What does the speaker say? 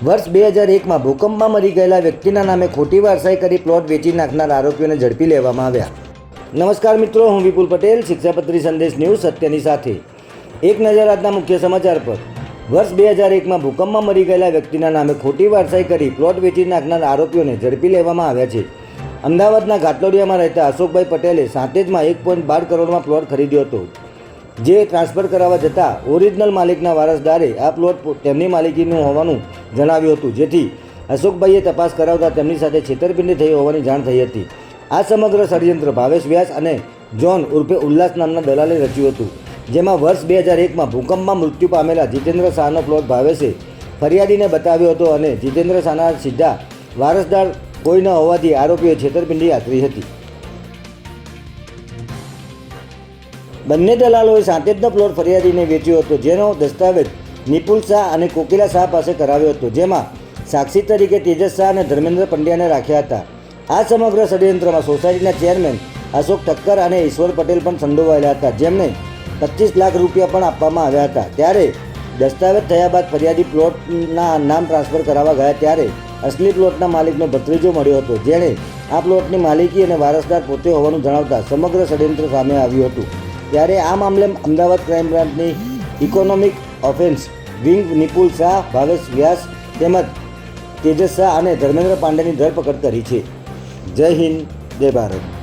વર્ષ 2001માં ભૂકંપમાં મરી ગયેલા વ્યક્તિના નામે ખોટી વારસાઈ કરી પ્લોટ વેચી નાખનાર આરોપીઓને ઝડપી લેવામાં આવ્યા. નમસ્કાર મિત્રો, હું વિપુલ પટેલ, શિક્ષાપત્રી સંદેશ ન્યૂઝ સત્યની સાથે. એક નજર આજના મુખ્ય સમાચાર પર. વર્ષ 2001માં ભૂકંપમાં મરી ગયેલા વ્યક્તિના નામે ખોટી વારસાઈ કરી પ્લોટ વેચી નાખનાર આરોપીઓને ઝડપી લેવામાં આવ્યા છે. અમદાવાદના ઘાટલોડિયામાં રહેતા અશોકભાઈ પટેલે સાંતેજમાં 1.12 કરોડમાં પ્લોટ ખરીદ્યો હતો, જે ટ્રાન્સફર કરાવવા જતાં ઓરિજિનલ માલિકના વારસદારે આ પ્લોટ તેમની માલિકીનું હોવાનું જણાવ્યું હતું, જેથી અશોકભાઈએ તપાસ કરાવતા તેમની સાથે છેતરપિંડી થઈ હોવાની જાણ થઈ હતી. આ સમગ્ર ષડયંત્ર ભાવેશ વ્યાસ અને જોન ઉર્ફે ઉલ્લાસ નામના દલાલે રચ્યું હતું, જેમાં વર્ષ 2001માં ભૂકંપમાં મૃત્યુ પામેલા જીતેન્દ્ર શાહનો પ્લોટ ભાવેશે ફરિયાદીને બતાવ્યો હતો અને જીતેન્દ્ર શાહના સીધા વારસદાર કોઈ ન હોવાથી આરોપીએ છેતરપિંડી આચરી હતી. બંને દલાલોએ સાંતેજનો પ્લોટ ફરિયાદીને વેચ્યો હતો, જેનો દસ્તાવેજ નિપુલ શાહ અને કોકિલા શાહ પાસે કરાવ્યો હતો, જેમાં સાક્ષી તરીકે તેજસ શાહ અને ધર્મેન્દ્ર પંડ્યાને રાખ્યા હતા. આ સમગ્ર ષડયંત્રમાં સોસાયટીના ચેરમેન અશોક ઠક્કર અને ઈશ્વર પટેલ પણ સંડોવાયેલા હતા, જેમને 25 લાખ રૂપિયા પણ આપવામાં આવ્યા હતા. ત્યારે દસ્તાવેજ થયા બાદ ફરિયાદી પ્લોટના નામ ટ્રાન્સફર કરાવવા ગયા ત્યારે અસલી પ્લોટના માલિકનો ભત્રીજો મળ્યો હતો, જેણે આ પ્લોટની માલિકી અને વારસદાર પોતે હોવાનું જણાવતા સમગ્ર ષડયંત્ર સામે આવ્યું હતું. ત્યારે આ મામલે અમદાવાદ ક્રાઇમ બ્રાન્ચની economic offence wing Nipul Shah, Bhavesh Vyas તેમજ તેજસ શાહ અને ધર્મેન્દ્ર પાંડેની ધરપકડ કરી છે. જય હિન્દ, જય ભારત.